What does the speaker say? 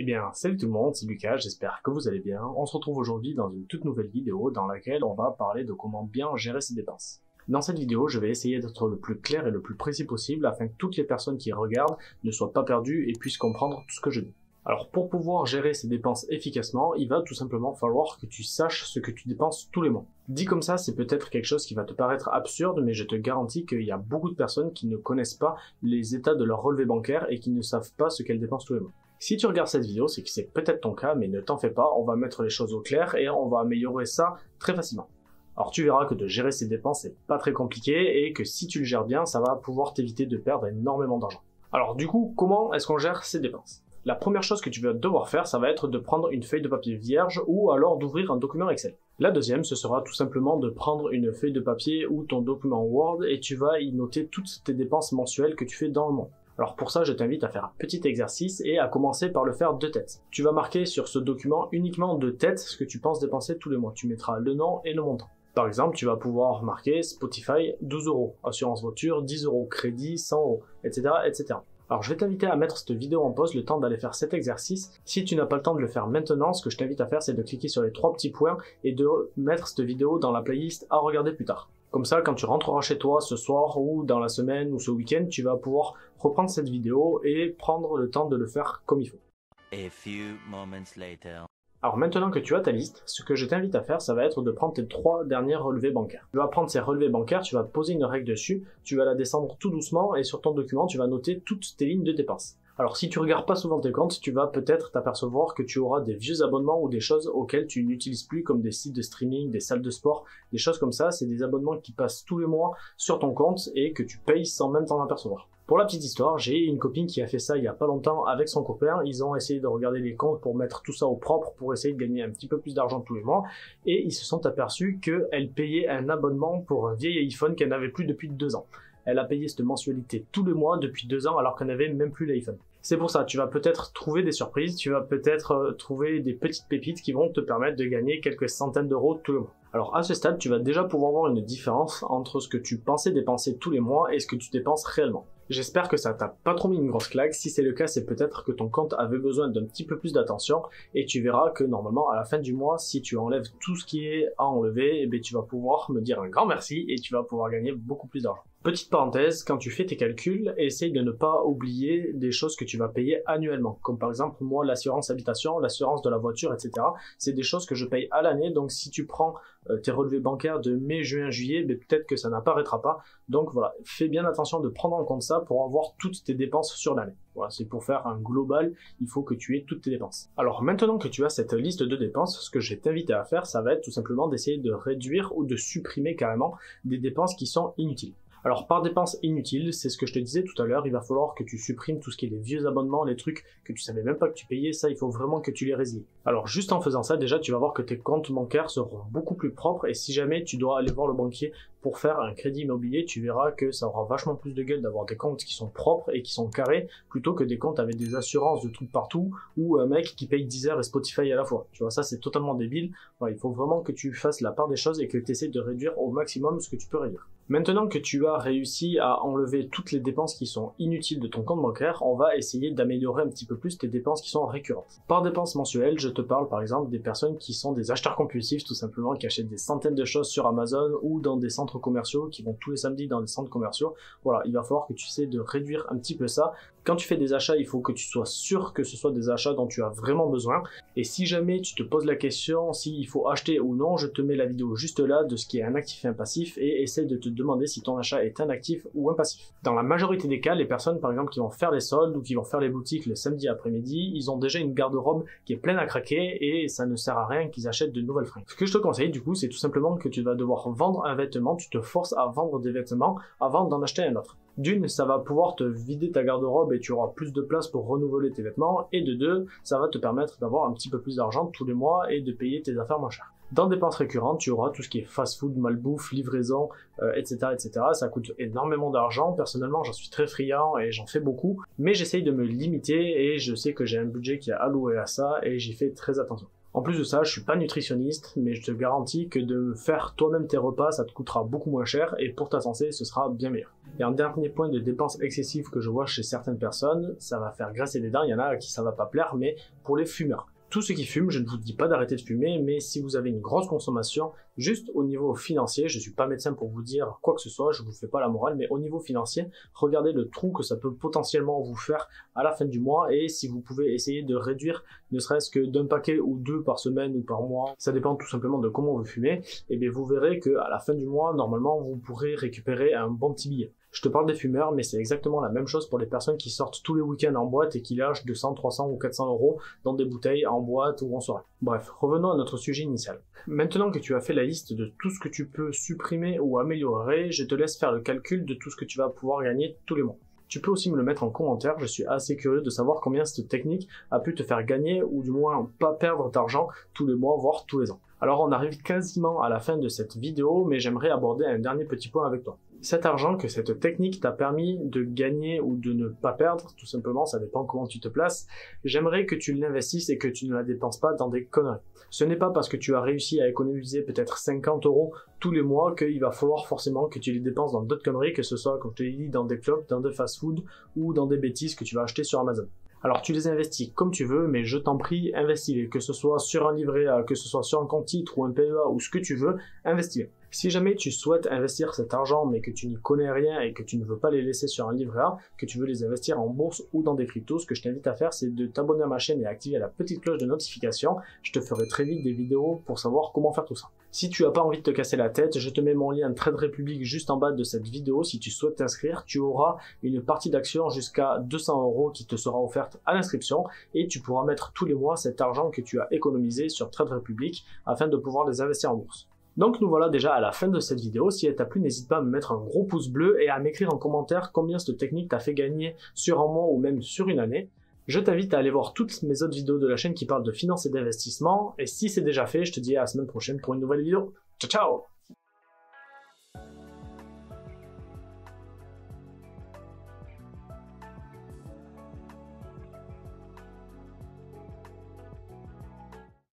Eh bien, salut tout le monde, c'est Lucas, j'espère que vous allez bien. On se retrouve aujourd'hui dans une toute nouvelle vidéo dans laquelle on va parler de comment bien gérer ses dépenses. Dans cette vidéo, je vais essayer d'être le plus clair et le plus précis possible afin que toutes les personnes qui regardent ne soient pas perdues et puissent comprendre tout ce que je dis. Alors pour pouvoir gérer ses dépenses efficacement, il va tout simplement falloir que tu saches ce que tu dépenses tous les mois. Dit comme ça, c'est peut-être quelque chose qui va te paraître absurde, mais je te garantis qu'il y a beaucoup de personnes qui ne connaissent pas les états de leur relevé bancaire et qui ne savent pas ce qu'elles dépensent tous les mois. Si tu regardes cette vidéo, c'est que c'est peut-être ton cas, mais ne t'en fais pas, on va mettre les choses au clair et on va améliorer ça très facilement. Alors tu verras que de gérer ses dépenses c'est pas très compliqué et que si tu le gères bien, ça va pouvoir t'éviter de perdre énormément d'argent. Alors du coup, comment est-ce qu'on gère ses dépenses ? La première chose que tu vas devoir faire, ça va être de prendre une feuille de papier vierge ou alors d'ouvrir un document Excel. La deuxième, ce sera tout simplement de prendre une feuille de papier ou ton document Word et tu vas y noter toutes tes dépenses mensuelles que tu fais dans le mois. Alors pour ça, je t'invite à faire un petit exercice et à commencer par le faire de tête. Tu vas marquer sur ce document uniquement de tête ce que tu penses dépenser tous les mois. Tu mettras le nom et le montant. Par exemple, tu vas pouvoir marquer Spotify 12 €, assurance voiture 10 €, crédit 100 €, etc., etc. Alors je vais t'inviter à mettre cette vidéo en pause le temps d'aller faire cet exercice. Si tu n'as pas le temps de le faire maintenant, ce que je t'invite à faire, c'est de cliquer sur les 3 petits points et de mettre cette vidéo dans la playlist à regarder plus tard. Comme ça, quand tu rentreras chez toi ce soir ou dans la semaine ou ce week-end, tu vas pouvoir reprendre cette vidéo et prendre le temps de le faire comme il faut. A few moments later. Alors maintenant que tu as ta liste, ce que je t'invite à faire, ça va être de prendre tes 3 derniers relevés bancaires. Tu vas prendre ces relevés bancaires, tu vas poser une règle dessus, tu vas la descendre tout doucement et sur ton document, tu vas noter toutes tes lignes de dépenses. Alors si tu regardes pas souvent tes comptes, tu vas peut-être t'apercevoir que tu auras des vieux abonnements ou des choses auxquelles tu n'utilises plus comme des sites de streaming, des salles de sport, des choses comme ça. C'est des abonnements qui passent tous les mois sur ton compte et que tu payes sans même t'en apercevoir. Pour la petite histoire, j'ai une copine qui a fait ça il y a pas longtemps avec son copain. Ils ont essayé de regarder les comptes pour mettre tout ça au propre, pour essayer de gagner un petit peu plus d'argent tous les mois. Et ils se sont aperçus qu'elle payait un abonnement pour un vieil iPhone qu'elle n'avait plus depuis 2 ans. Elle a payé cette mensualité tous les mois depuis 2 ans alors qu'elle n'avait même plus l'iPhone. C'est pour ça, tu vas peut-être trouver des surprises, tu vas peut-être trouver des petites pépites qui vont te permettre de gagner quelques centaines d'euros tous les mois. Alors à ce stade, tu vas déjà pouvoir voir une différence entre ce que tu pensais dépenser tous les mois et ce que tu dépenses réellement. J'espère que ça t'a pas trop mis une grosse claque. Si c'est le cas, c'est peut-être que ton compte avait besoin d'un petit peu plus d'attention et tu verras que normalement à la fin du mois, si tu enlèves tout ce qui est à enlever, tu vas pouvoir me dire un grand merci et tu vas pouvoir gagner beaucoup plus d'argent. Petite parenthèse, quand tu fais tes calculs, essaye de ne pas oublier des choses que tu vas payer annuellement. Comme par exemple, moi, l'assurance habitation, l'assurance de la voiture, etc. C'est des choses que je paye à l'année. Donc si tu prends tes relevés bancaires de mai, juin, juillet, peut-être que ça n'apparaîtra pas. Donc voilà, fais bien attention de prendre en compte ça pour avoir toutes tes dépenses sur l'année. Voilà, c'est pour faire un global, il faut que tu aies toutes tes dépenses. Alors maintenant que tu as cette liste de dépenses, ce que je vais t'inviter à faire, ça va être tout simplement d'essayer de réduire ou de supprimer carrément des dépenses qui sont inutiles. Alors par dépenses inutiles, c'est ce que je te disais tout à l'heure, il va falloir que tu supprimes tout ce qui est les vieux abonnements, les trucs que tu savais même pas que tu payais, ça il faut vraiment que tu les résilies. Alors juste en faisant ça, déjà tu vas voir que tes comptes bancaires seront beaucoup plus propres et si jamais tu dois aller voir le banquier pour faire un crédit immobilier, tu verras que ça aura vachement plus de gueule d'avoir des comptes qui sont propres et qui sont carrés plutôt que des comptes avec des assurances de trucs partout ou un mec qui paye Deezer et Spotify à la fois. Tu vois, ça c'est totalement débile. Voilà, il faut vraiment que tu fasses la part des choses et que tu essaies de réduire au maximum ce que tu peux réduire. Maintenant que tu as réussi à enlever toutes les dépenses qui sont inutiles de ton compte bancaire, on va essayer d'améliorer un petit peu plus tes dépenses qui sont récurrentes. Par dépenses mensuelles, je te parle par exemple des personnes qui sont des acheteurs compulsifs tout simplement, qui achètent des centaines de choses sur Amazon ou dans des centres commerciaux, qui vont tous les samedis dans des centres commerciaux. Voilà, il va falloir que tu essaies de réduire un petit peu ça. Quand tu fais des achats, il faut que tu sois sûr que ce soit des achats dont tu as vraiment besoin. Et si jamais tu te poses la question s'il faut acheter ou non, je te mets la vidéo juste là de ce qui est un actif et un passif et essaie de te demander si ton achat est un actif ou un passif. Dans la majorité des cas, les personnes par exemple qui vont faire les soldes ou qui vont faire les boutiques le samedi après-midi, ils ont déjà une garde-robe qui est pleine à craquer et ça ne sert à rien qu'ils achètent de nouvelles fringues. Ce que je te conseille du coup, c'est tout simplement que tu vas devoir vendre un vêtement, tu te forces à vendre des vêtements avant d'en acheter un autre. D'une, ça va pouvoir te vider ta garde-robe et tu auras plus de place pour renouveler tes vêtements. Et de deux, ça va te permettre d'avoir un petit peu plus d'argent tous les mois et de payer tes affaires moins cher. Dans dépenses récurrentes, tu auras tout ce qui est fast-food, malbouffe, livraison, etc., etc. Ça coûte énormément d'argent. Personnellement, j'en suis très friand et j'en fais beaucoup. Mais j'essaye de me limiter et je sais que j'ai un budget qui est alloué à ça et j'y fais très attention. En plus de ça, je suis pas nutritionniste, mais je te garantis que de faire toi-même tes repas, ça te coûtera beaucoup moins cher et pour ta santé, ce sera bien meilleur. Et un dernier point de dépenses excessives que je vois chez certaines personnes, ça va faire grincer des dents, il y en a à qui ça va pas plaire, mais pour les fumeurs. Tous ceux qui fument, je ne vous dis pas d'arrêter de fumer, mais si vous avez une grosse consommation, juste au niveau financier, je ne suis pas médecin pour vous dire quoi que ce soit, je ne vous fais pas la morale, mais au niveau financier, regardez le trou que ça peut potentiellement vous faire à la fin du mois, et si vous pouvez essayer de réduire ne serait-ce que d'un paquet ou deux par semaine ou par mois, ça dépend tout simplement de comment vous fumez, et bien vous verrez qu'à la fin du mois, normalement, vous pourrez récupérer un bon petit billet. Je te parle des fumeurs, mais c'est exactement la même chose pour les personnes qui sortent tous les week-ends en boîte et qui lâchent 200, 300 ou 400 euros dans des bouteilles en boîte ou en soirée. Bref, revenons à notre sujet initial. Maintenant que tu as fait la liste de tout ce que tu peux supprimer ou améliorer, je te laisse faire le calcul de tout ce que tu vas pouvoir gagner tous les mois. Tu peux aussi me le mettre en commentaire, je suis assez curieux de savoir combien cette technique a pu te faire gagner ou du moins pas perdre d'argent tous les mois, voire tous les ans. Alors on arrive quasiment à la fin de cette vidéo, mais j'aimerais aborder un dernier petit point avec toi. Cet argent que cette technique t'a permis de gagner ou de ne pas perdre, tout simplement, ça dépend comment tu te places, j'aimerais que tu l'investisses et que tu ne la dépenses pas dans des conneries. Ce n'est pas parce que tu as réussi à économiser peut-être 50 euros tous les mois qu'il va falloir forcément que tu les dépenses dans d'autres conneries, que ce soit, comme je te l'ai dit, dans des clopes, dans des fast-food ou dans des bêtises que tu vas acheter sur Amazon. Alors tu les investis comme tu veux, mais je t'en prie, investis-les, que ce soit sur un livret A, que ce soit sur un compte titre ou un PEA ou ce que tu veux, investis-les. Si jamais tu souhaites investir cet argent mais que tu n'y connais rien et que tu ne veux pas les laisser sur un livret A, que tu veux les investir en bourse ou dans des cryptos, ce que je t'invite à faire c'est de t'abonner à ma chaîne et activer la petite cloche de notification. Je te ferai très vite des vidéos pour savoir comment faire tout ça. Si tu n'as pas envie de te casser la tête, je te mets mon lien Trade Republic juste en bas de cette vidéo. Si tu souhaites t'inscrire, tu auras une partie d'action jusqu'à 200 euros qui te sera offerte à l'inscription et tu pourras mettre tous les mois cet argent que tu as économisé sur Trade Republic afin de pouvoir les investir en bourse. Donc nous voilà déjà à la fin de cette vidéo. Si elle t'a plu, n'hésite pas à me mettre un gros pouce bleu et à m'écrire en commentaire combien cette technique t'a fait gagner sur un mois ou même sur une année. Je t'invite à aller voir toutes mes autres vidéos de la chaîne qui parlent de finance et d'investissement. Et si c'est déjà fait, je te dis à la semaine prochaine pour une nouvelle vidéo. Ciao ciao!